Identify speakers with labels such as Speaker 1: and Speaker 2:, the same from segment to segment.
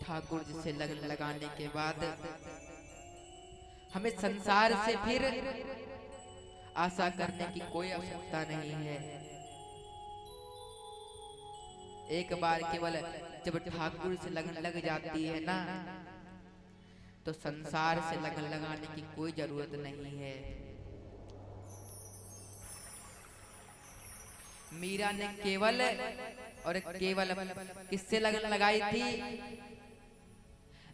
Speaker 1: ठाकुर जी से लगन लगाने के बाद हमें संसार से फिर आशा करने की कोई आवश्यकता नहीं है। एक बार केवल जब ठाकुर से लगन लग जाती है ना, तो संसार से लगन लगाने की कोई जरूरत नहीं है। मीरा ने केवल और केवल किससे लगन लगाई थी?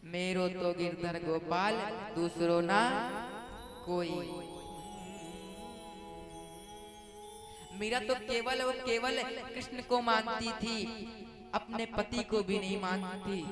Speaker 1: मेरो तो गिरधर गोपाल दूसरो ना कोई। मीरा तो केवल और केवल कृष्ण को मानती थी, अपने पति को भी नहीं मानती।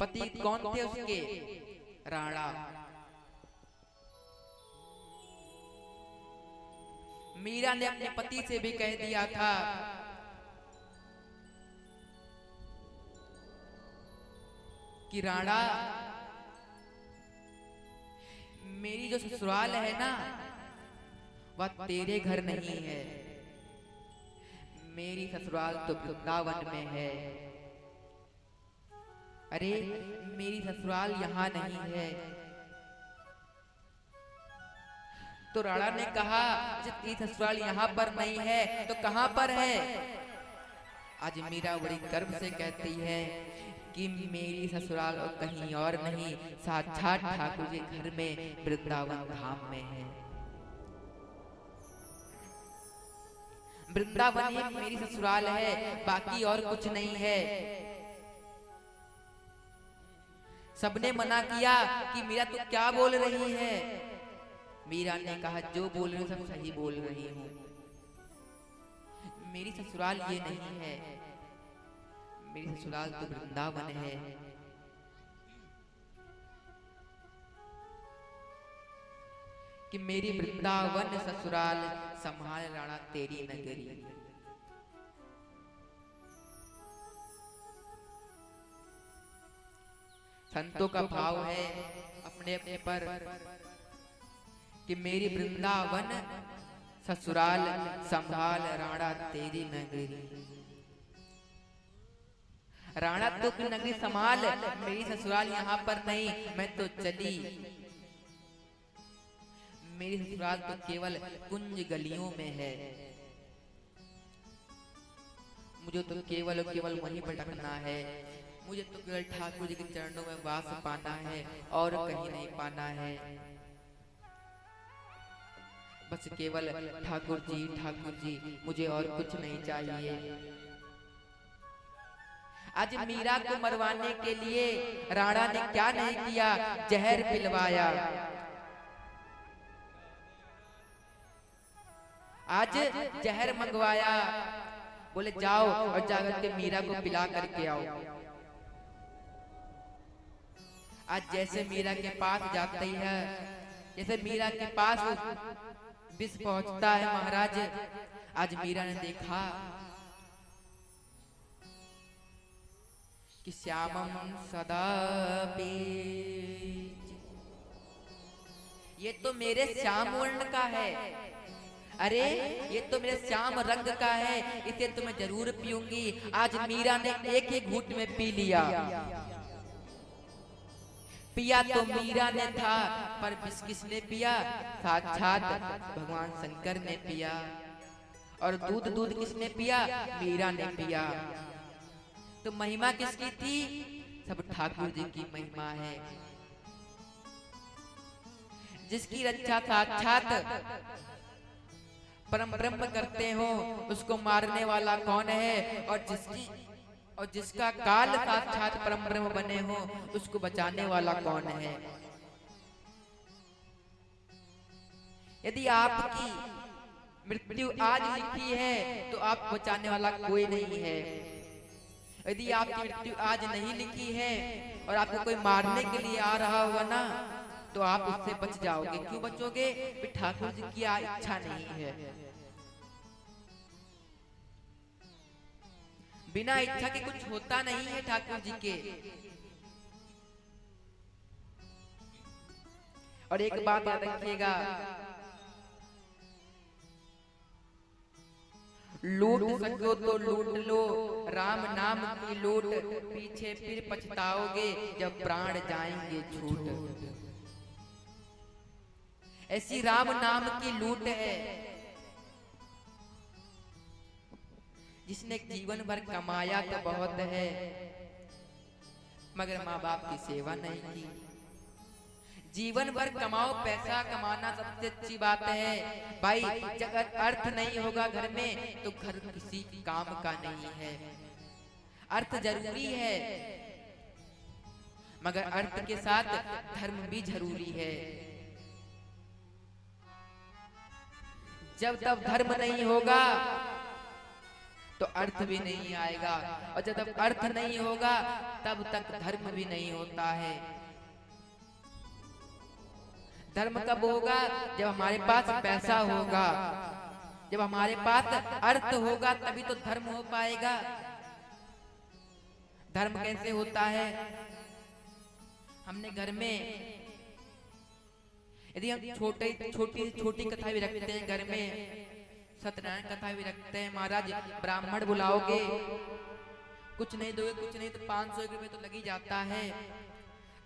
Speaker 1: पति कौन थे उसके? राणा। मीरा ने अपने पति से भी कह दिया था कि राणा, मेरी जो ससुराल है ना, वह तेरे घर नहीं है। मेरी ससुराल तो वृंदावन में है। अरे मेरी ससुराल यहाँ नहीं है। तो राणा ने कहा, जब तेरी ससुराल यहाँ पर नहीं है तो कहाँ पर है? आज मीरा बड़ी गर्व से कहती है कि मेरी ससुराल और कहीं और नहीं, साक्षात ठाकुर जी घर में वृंदावन धाम में है। वृंदावन ही मेरी ससुराल है, बाकी और कुछ नहीं है। सबने मना किया कि मीरा तू क्या बोल रही है? मीरा ने कहा, जो बोल रही हूँ सब सही बोल रही हूँ। मेरी ससुराल ये नहीं है, मेरी ससुराल तो वृंदावन है। कि मेरी वृंदावन ससुराल संभाल राणा तेरी नगरी। संतों का भाव है अपने अपने पर कि मेरी वृंदावन ससुराल संभाल राणा तेरी नगरी। राणा तो की नगरी संभाल, मेरी ससुराल यहाँ पर नहीं, मैं तो चली। मेरी ससुराल तो केवल कुंज गलियों में है। मुझे तो केवल और केवल वहीं भटकना है। मुझे तो केवल ठाकुर जी के चरणों में वास पाना है और कहीं नहीं पाना है। बस केवल ठाकुर जी, मुझे और कुछ नहीं चाहिए। आज मीरा को मरवाने के लिए राणा ने क्या नहीं किया? जहर पिलवाया। आज जहर मंगवाया, बोले जाओ और जाकर के मीरा को पिला करके आओ। आज जैसे मीरा के पास जाती है, जैसे मीरा के पास विष पहुंचता है महाराज। आज मीरा ने देखा कि श्यामम सदा पेच, ये तो मेरे श्याम वर्ण का है। अरे ये तो मेरे श्याम रंग का है, इसे तो मैं जरूर पीऊंगी। आज मीरा ने एक ही घूंट में पी लिया। पिया तो मीरा ने था, पर विष किसने पिया? साक्षात भगवान शंकर ने पिया। और दूध किसने पिया? मीरा ने पिया। तो महिमा किसकी थी? सब ठाकुर जी की महिमा है। जिसकी रक्षा साक्षात परम ब्रह्म करते हो, उसको मारने वाला कौन है? और जिसका काल साक्षात परम ब्रह्म बने हो, उसको बचाने वाला कौन है? यदि आपकी मृत्यु आज लिखी है तो आप बचाने वाला कोई नहीं है। यदि आपकी मृत्यु आज नहीं लिखी है और आपको कोई मारने के लिए आ रहा होगा ना, तो आप उससे बच जाओगे। क्यों बचोगे? ठाकुर जी की इच्छा नहीं है। बिना इच्छा के कुछ होता नहीं है ठाकुर जी के। और एक बात याद रखिएगा, लूट सको तो लूट लो, राम नाम की लूट, पीछे फिर पछताओगे जब प्राण जाएंगे छूट। ऐसी राम नाम की लूट है जिसने जीवन भर कमाया तो बहुत है, मगर माँ बाप की सेवा नहीं की। जीवन भर कमाओ, पैसा कमाना सबसे अच्छी बात है भाई। जब अर्थ नहीं होगा घर में तो घर किसी काम का नहीं है। अर्थ जरूरी है, मगर अर्थ के साथ धर्म भी जरूरी है। जब तक धर्म नहीं होगा तो अर्थ भी नहीं आएगा, और जब तक अर्थ नहीं होगा तब तक धर्म भी नहीं होता है। धर्म कब होगा? जब हमारे पास पैसा होगा, जब हमारे पास अर्थ होगा तभी तो धर्म हो पाएगा। धर्म कैसे होता है? हमने घर में यदि हम छोटी कथा भी रखते हैं घर में, सत्यनारायण कथा भी रखते हैं, महाराज ब्राह्मण बुलाओगे, कुछ नहीं दोगे, कुछ नहीं तो 500 रुपये तो लग ही जाता है।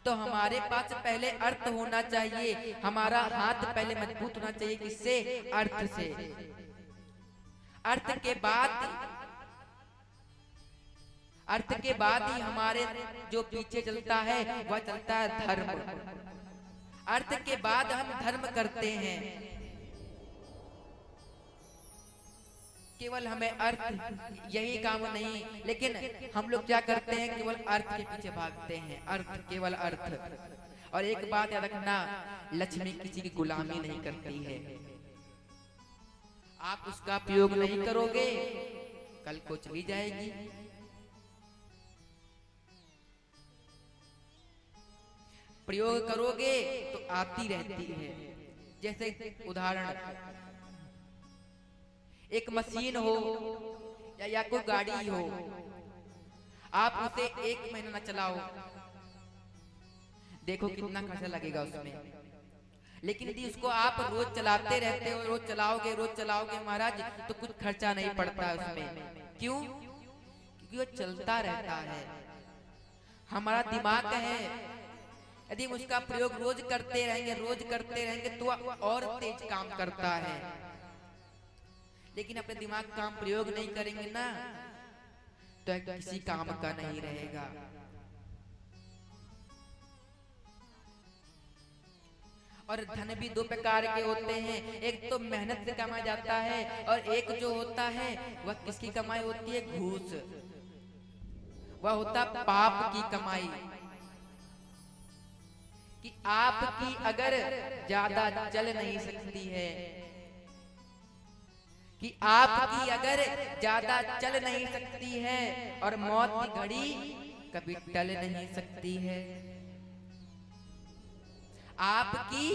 Speaker 1: तो हमारे पास पहले अर्थ होना चाहिए, हमारा हाथ पहले मजबूत होना चाहिए। किससे? अर्थ से। अर्थ के बाद ही हमारे जो पीछे चलता है वह चलता है धर्म। अर्थ के बाद हम धर्म करते हैं। केवल हमें अर्थ यही काम नहीं, लेकिन हम लोग क्या करते हैं? केवल अर्थ के पीछे भागते हैं। अर्थ, केवल अर्थ। और एक बात याद रखना, लक्ष्मी किसी की गुलामी नहीं करती है। आप उसका प्रयोग नहीं करोगे कल को चली जाएगी। प्रयोग करोगे तो आती रहती है। जैसे उदाहरण, एक मशीन हो या कोई गाड़ी हो, आप उसे 1 महीना न चलाओ, देखो कितना खर्चा लगेगा उसमें। लेकिन यदि उसको आप रोज चलाते रहते हो, रोज चलाओगे महाराज, तो कुछ खर्चा नहीं पड़ता उसमें। क्यों? क्योंकि वो चलता रहता है। हमारा दिमाग है, यदि हम उसका प्रयोग रोज करते रहेंगे तो और तेज काम करता है। लेकिन अपने दिमाग का हम प्रयोग नहीं करेंगे ना, तो किसी काम का नहीं रहेगा। और धन भी 2 प्रकार के होते हैं, एक तो मेहनत से कमाया जाता है, और एक जो होता है वह किसकी कमाई होती है? घूस। वह होता पाप की कमाई। कि आपकी अगर ज्यादा चल नहीं सकती है, कि आपकी अगर ज्यादा चल नहीं सकती है, और मौत की घड़ी कभी टल नहीं सकती है। आपकी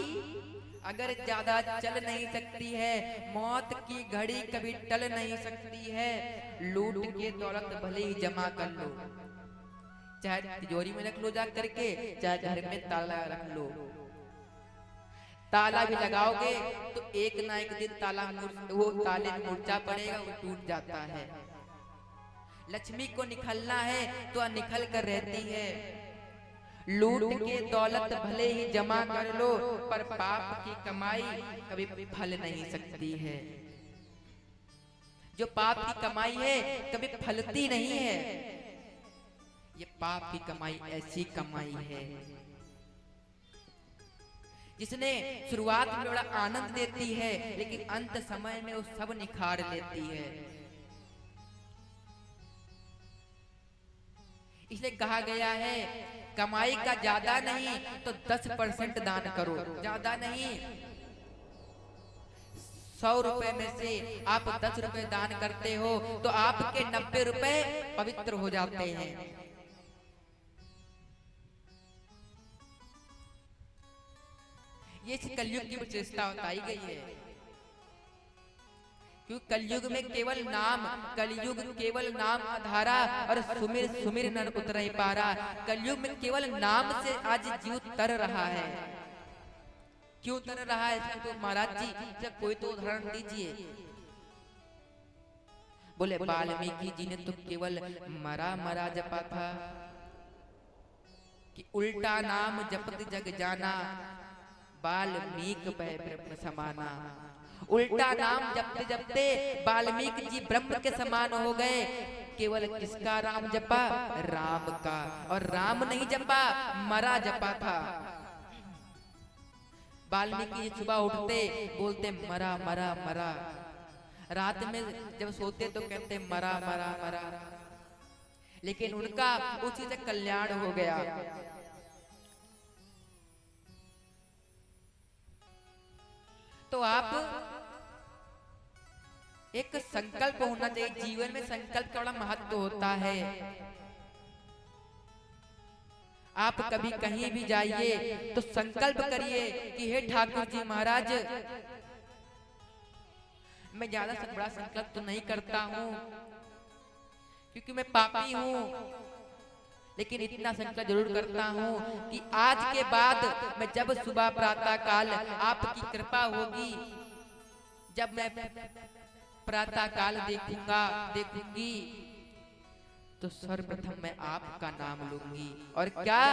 Speaker 1: अगर ज्यादा चल नहीं सकती है, मौत की घड़ी कभी टल नहीं सकती है, लूट के दौलत भले ही जमा कर लो, चाहे तिजोरी में रख लो जा करके, चाहे घर में ताला रख लो। ताला भी लगाओगे तो एक ना एक दिन वो ताले में मुर्चा पड़ेगा, वो टूट जाता है। लक्ष्मी को निखलना है तो निखल कर रहती है। लूट के दौलत भले ही जमा कर लो, पर पाप की कमाई कभी फल नहीं सकती है। जो पाप की कमाई है कभी फलती नहीं है। ये पाप की कमाई ऐसी कमाई है जिसने शुरुआत में बड़ा आनंद देती है, लेकिन अंत समय में वो सब निखार लेती है। इसलिए कहा गया है, कमाई का ज्यादा नहीं तो 10% दान करो। ज्यादा नहीं, 100 रुपए में से आप 10 रुपए दान करते हो तो आपके 90 रुपए पवित्र हो जाते हैं। ये कलयुग की विशेषता बताई गई है। क्योंकि कलयुग में केवल नाम आधारा, और सुमिर सुमिर नर उतर पारा। कलयुग में केवल नाम से आज जीव तर रहा है। क्यों तर रहा है? तो महाराज जी कोई तो उदाहरण दीजिए। बोले वाल्मीकि जी ने तो केवल मरा मरा जपा था, कि उल्टा नाम जपत जग जाना, वाल्मीकि भय ब्रह्म समाना। उल्टा नाम जपते जपते वाल्मीकि जी ब्रह्म के समान हो गए। केवल किसका राम जपा? राम का। और राम नहीं जपा, मरा जपा था। वाल्मीकि जी सुबह उठते बोलते मरा मरा मरा, रात में जब सोते तो कहते मरा मरा मरा, लेकिन उनका उसी से कल्याण हो गया। तो आप एक संकल्प होना चाहिए जीवन में, संकल्प का बड़ा महत्व होता है। आप कभी कहीं भी जाइए तो संकल्प करिए कि हे ठाकुर जी महाराज, मैं ज्यादा बड़ा संकल्प तो नहीं करता हूँ क्योंकि मैं पापी हूँ, लेकिन इतना संकल्प जरूर करता हूँ कि आज के बाद मैं जब सुबह प्रातः काल आपकी कृपा होगी, जब मैं प्रातः काल देखूंगी तो सर्वप्रथम मैं आपका नाम लूंगी। और क्या